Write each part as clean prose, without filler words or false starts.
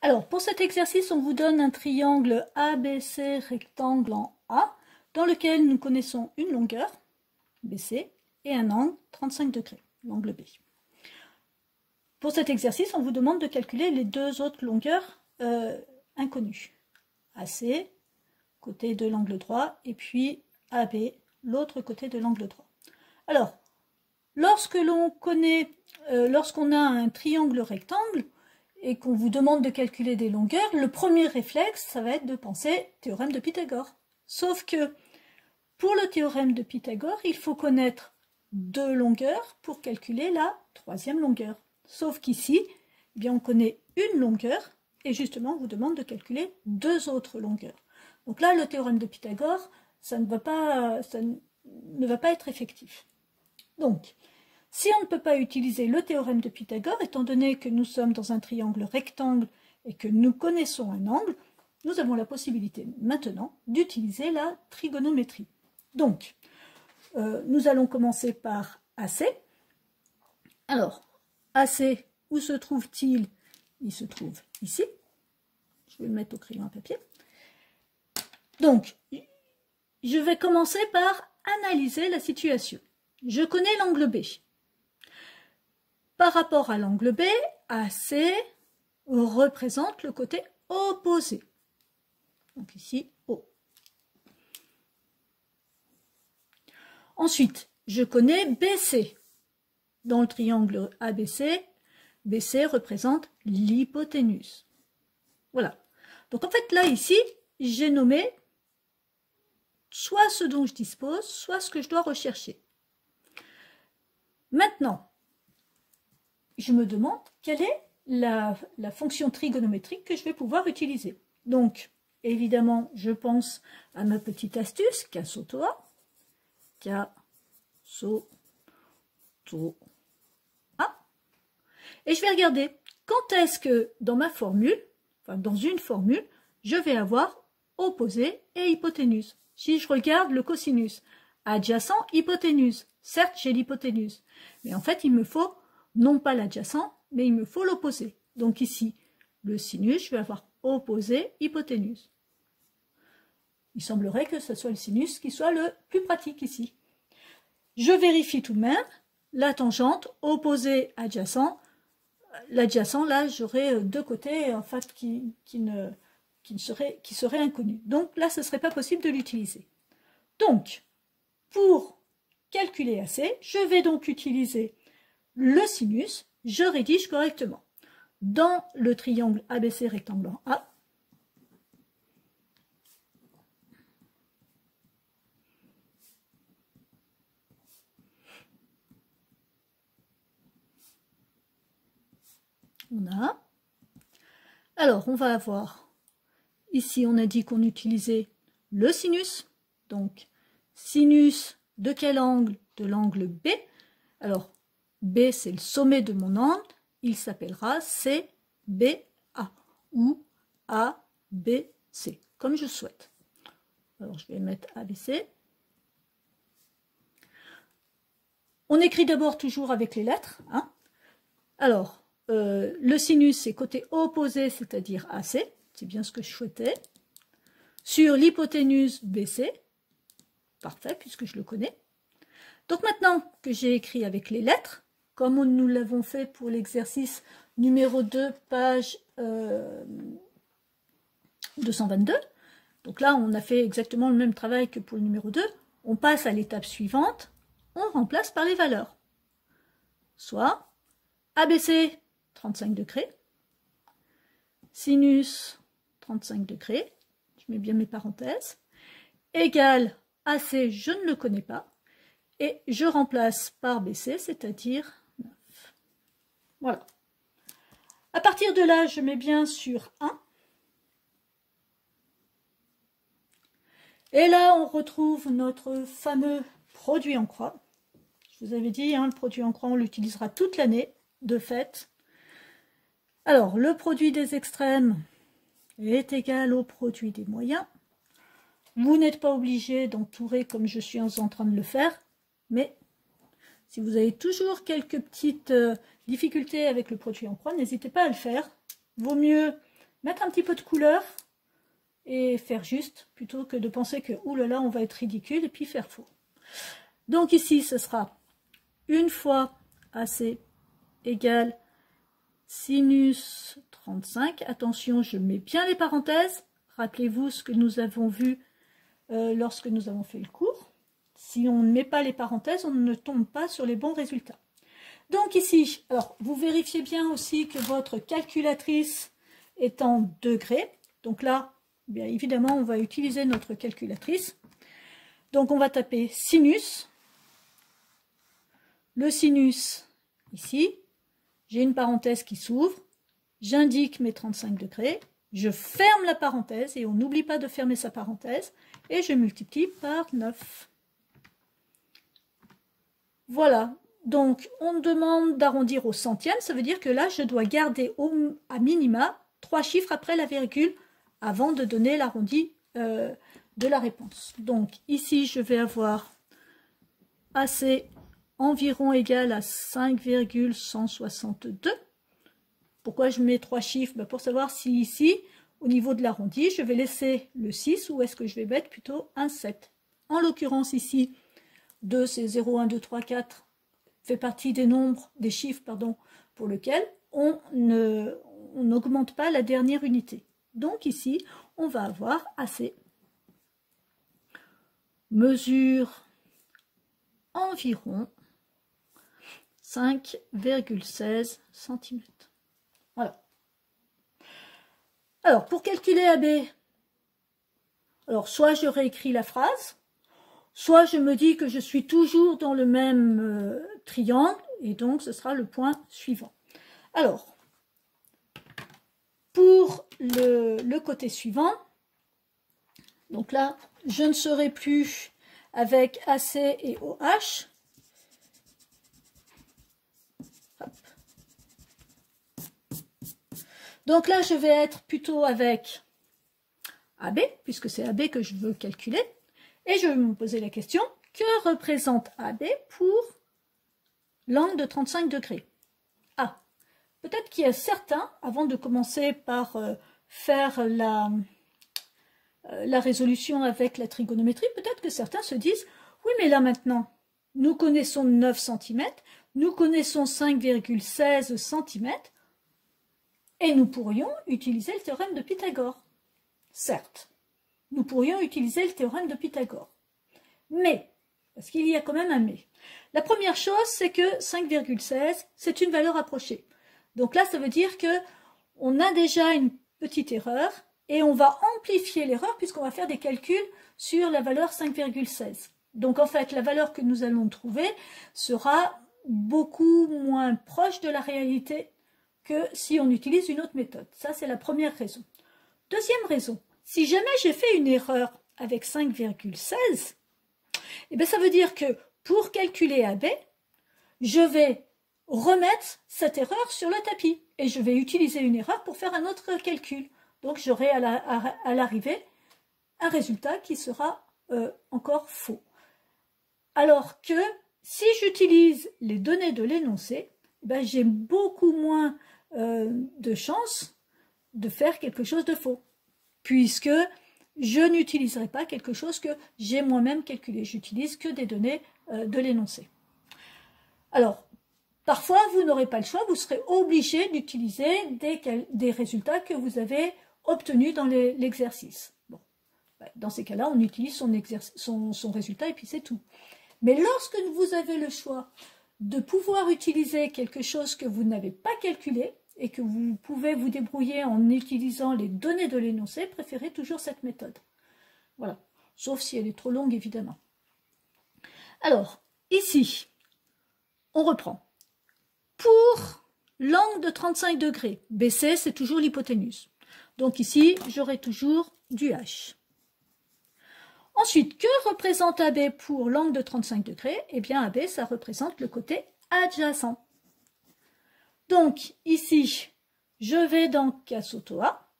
Alors, pour cet exercice, on vous donne un triangle ABC rectangle en A, dans lequel nous connaissons une longueur, BC, et un angle, 35 degrés, l'angle B. Pour cet exercice, on vous demande de calculer les deux autres longueurs inconnues. AC, côté de l'angle droit, et puis AB, l'autre côté de l'angle droit. Alors, lorsqu'on a un triangle rectangle, et qu'on vous demande de calculer des longueurs, le premier réflexe, ça va être de penser théorème de Pythagore. Sauf que pour le théorème de Pythagore, il faut connaître deux longueurs pour calculer la troisième longueur. Sauf qu'ici, eh bien, on connaît une longueur et justement, on vous demande de calculer deux autres longueurs. Donc là, le théorème de Pythagore, ça ne va pas être effectif. Donc, si on ne peut pas utiliser le théorème de Pythagore, étant donné que nous sommes dans un triangle rectangle et que nous connaissons un angle, nous avons la possibilité maintenant d'utiliser la trigonométrie. Donc, nous allons commencer par AC. Alors, AC, où se trouve-t-il? Il se trouve ici. Je vais le mettre au crayon à papier. Donc, je vais commencer par analyser la situation. Je connais l'angle B. Par rapport à l'angle B, AC représente le côté opposé. Donc ici, O. Ensuite, je connais BC. Dans le triangle ABC, BC représente l'hypoténuse. Voilà. Donc en fait, là, ici, j'ai nommé soit ce dont je dispose, soit ce que je dois rechercher. Maintenant, je me demande quelle est la fonction trigonométrique que je vais pouvoir utiliser. Donc, évidemment, je pense à ma petite astuce, K-SO-TO-A. K-SO-TO-A. Et je vais regarder quand est-ce que dans ma formule, enfin dans une formule, je vais avoir opposé et hypoténuse. Si je regarde le cosinus, adjacent, hypoténuse. Certes, j'ai l'hypoténuse, mais en fait, il me faut non pas l'adjacent, mais il me faut l'opposé. Donc ici, le sinus, je vais avoir opposé, hypoténuse. Il semblerait que ce soit le sinus qui soit le plus pratique ici. Je vérifie tout de même la tangente, opposé, adjacent. L'adjacent, là, j'aurai deux côtés en fait, qui seraient inconnus. Donc là, ce ne serait pas possible de l'utiliser. Donc, pour calculer AC, je vais donc utiliser le sinus, je rédige correctement. Dans le triangle ABC rectangle en A, on a. Alors, on va avoir, ici on a dit qu'on utilisait le sinus, donc sinus de quel angle? De l'angle B. Alors, B, c'est le sommet de mon angle, il s'appellera CBA ou ABC, comme je souhaite. Alors, je vais mettre ABC. On écrit d'abord toujours avec les lettres. Hein. Alors, le sinus, c'est côté opposé, c'est-à-dire AC, c'est bien ce que je souhaitais. Sur l'hypoténuse BC, parfait, puisque je le connais. Donc maintenant que j'ai écrit avec les lettres, comme nous l'avons fait pour l'exercice numéro 2, page 222. Donc là, on a fait exactement le même travail que pour le numéro 2. On passe à l'étape suivante, on remplace par les valeurs. Soit ABC, 35 degrés, sinus, 35 degrés, je mets bien mes parenthèses, égale AC, je ne le connais pas, et je remplace par BC, c'est-à-dire 9. Voilà. À partir de là, je mets bien sur 1. Et là, on retrouve notre fameux produit en croix. Je vous avais dit, hein, le produit en croix, on l'utilisera toute l'année, de fait. Alors, le produit des extrêmes est égal au produit des moyens. Vous n'êtes pas obligé d'entourer comme je suis en train de le faire, mais si vous avez toujours quelques petites difficultés avec le produit en croix, n'hésitez pas à le faire. Vaut mieux mettre un petit peu de couleur et faire juste, plutôt que de penser que, oulala, on va être ridicule, et puis faire faux. Donc ici, ce sera 1 fois AC égale sinus 35. Attention, je mets bien les parenthèses. Rappelez-vous ce que nous avons vu lorsque nous avons fait le cours. Si on ne met pas les parenthèses, on ne tombe pas sur les bons résultats. Donc ici, alors vous vérifiez bien aussi que votre calculatrice est en degrés. Donc là, bien évidemment, on va utiliser notre calculatrice. Donc on va taper sinus. Le sinus, ici, j'ai une parenthèse qui s'ouvre. J'indique mes 35 degrés. Je ferme la parenthèse et on n'oublie pas de fermer sa parenthèse. Et je multiplie par 9. Voilà. Donc, on demande d'arrondir au centième. Ça veut dire que là, je dois garder à minima 3 chiffres après la virgule avant de donner l'arrondi de la réponse. Donc, ici, je vais avoir AC environ égal à 5,162. Pourquoi je mets 3 chiffres? Ben pour savoir si ici, au niveau de l'arrondi, je vais laisser le 6 ou est-ce que je vais mettre plutôt un 7. En l'occurrence ici, 2 c'est 0, 1, 2, 3, 4 fait partie des nombres, des chiffres, pardon, pour lesquels on n'augmente pas la dernière unité. Donc ici, on va avoir AC. Mesure environ 5,16 cm. Voilà. Alors, pour calculer AB, alors soit je réécris la phrase, soit je me dis que je suis toujours dans le même triangle, et donc ce sera le point suivant. Alors, pour le côté suivant, donc là, je ne serai plus avec AC et OH. Hop. Donc là, je vais être plutôt avec AB, puisque c'est AB que je veux calculer. Et je vais me poser la question, que représente AB pour l'angle de 35 degrés? Ah, peut-être qu'il y a certains, avant de commencer par faire la résolution avec la trigonométrie, peut-être que certains se disent, oui mais là maintenant, nous connaissons 9 cm, nous connaissons 5,16 cm, et nous pourrions utiliser le théorème de Pythagore. Certes, nous pourrions utiliser le théorème de Pythagore. Mais, parce qu'il y a quand même un mais. La première chose, c'est que 5,16, c'est une valeur approchée. Donc là, ça veut dire que on a déjà une petite erreur et on va amplifier l'erreur puisqu'on va faire des calculs sur la valeur 5,16. Donc en fait, la valeur que nous allons trouver sera beaucoup moins proche de la réalité que si on utilise une autre méthode. Ça, c'est la première raison. Deuxième raison, si jamais j'ai fait une erreur avec 5,16, eh bien ça veut dire que pour calculer AB, je vais remettre cette erreur sur le tapis et je vais utiliser une erreur pour faire un autre calcul. Donc j'aurai à l'arrivée un résultat qui sera encore faux. Alors que si j'utilise les données de l'énoncé, ben j'ai beaucoup moins de chances de faire quelque chose de faux, puisque je n'utiliserai pas quelque chose que j'ai moi-même calculé. J'utilise que des données de l'énoncé. Alors, parfois, vous n'aurez pas le choix, vous serez obligé d'utiliser des résultats que vous avez obtenus dans l'exercice. Bon, dans ces cas-là, on utilise son résultat et puis c'est tout. Mais lorsque vous avez le choix de pouvoir utiliser quelque chose que vous n'avez pas calculé et que vous pouvez vous débrouiller en utilisant les données de l'énoncé, préférez toujours cette méthode. Voilà, sauf si elle est trop longue, évidemment. Alors, ici, on reprend. Pour l'angle de 35 degrés, BC, c'est toujours l'hypoténuse. Donc ici, j'aurai toujours du H. Ensuite, que représente AB pour l'angle de 35 degrés? Eh bien, AB, ça représente le côté adjacent. Donc, ici, je vais dans cas auto A.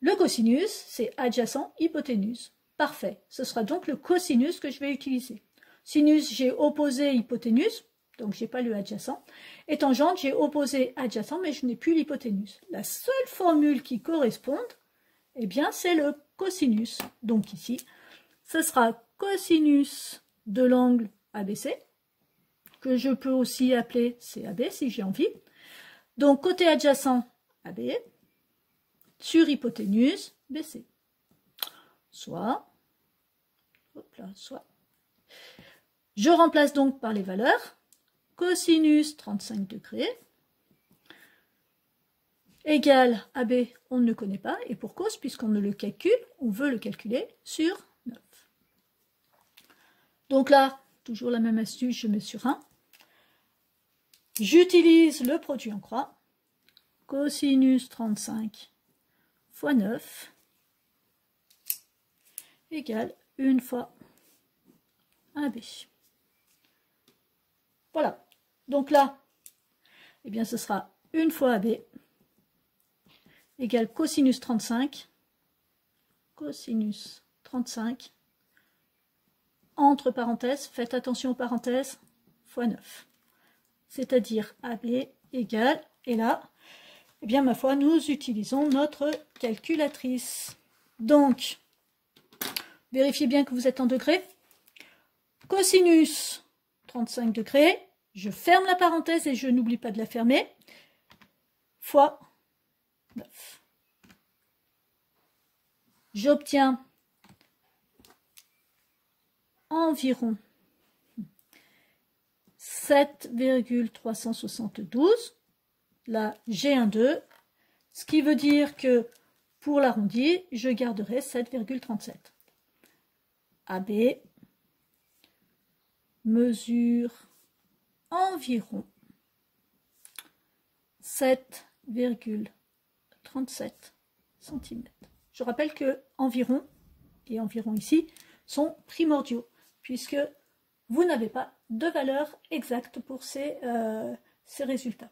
Le cosinus, c'est adjacent hypoténuse. Parfait. Ce sera donc le cosinus que je vais utiliser. Sinus, j'ai opposé hypoténuse. donc j'ai pas le adjacent. Et tangente, j'ai opposé adjacent, mais je n'ai plus l'hypoténuse. La seule formule qui corresponde, eh bien, c'est le cosinus. Donc ici, ce sera cosinus de l'angle ABC, que je peux aussi appeler CAB si j'ai envie. Donc côté adjacent, AB, sur hypoténuse, BC. Soit, hop là, soit. Je remplace donc par les valeurs. Cosinus 35 degrés égale AB, on ne le connaît pas, et pour cause, puisqu'on ne le calcule, on veut le calculer sur 9. Donc là, toujours la même astuce, je mets sur 1. J'utilise le produit en croix. Cosinus 35 fois 9 égale 1 fois AB. Voilà. Donc là, eh bien, ce sera 1 fois AB égale cosinus 35, entre parenthèses, faites attention aux parenthèses, fois 9. C'est-à-dire AB égale, et là, eh bien, ma foi, nous utilisons notre calculatrice. Donc, vérifiez bien que vous êtes en degrés. Cosinus 35 degrés, je ferme la parenthèse et je n'oublie pas de la fermer, fois 9. J'obtiens environ 7,372. Là, j'ai un 2, ce qui veut dire que pour l'arrondi, je garderai 7,37. AB mesure environ 7,37 cm. Je rappelle que environ et environ ici sont primordiaux, puisque vous n'avez pas de valeur exacte pour ces résultats.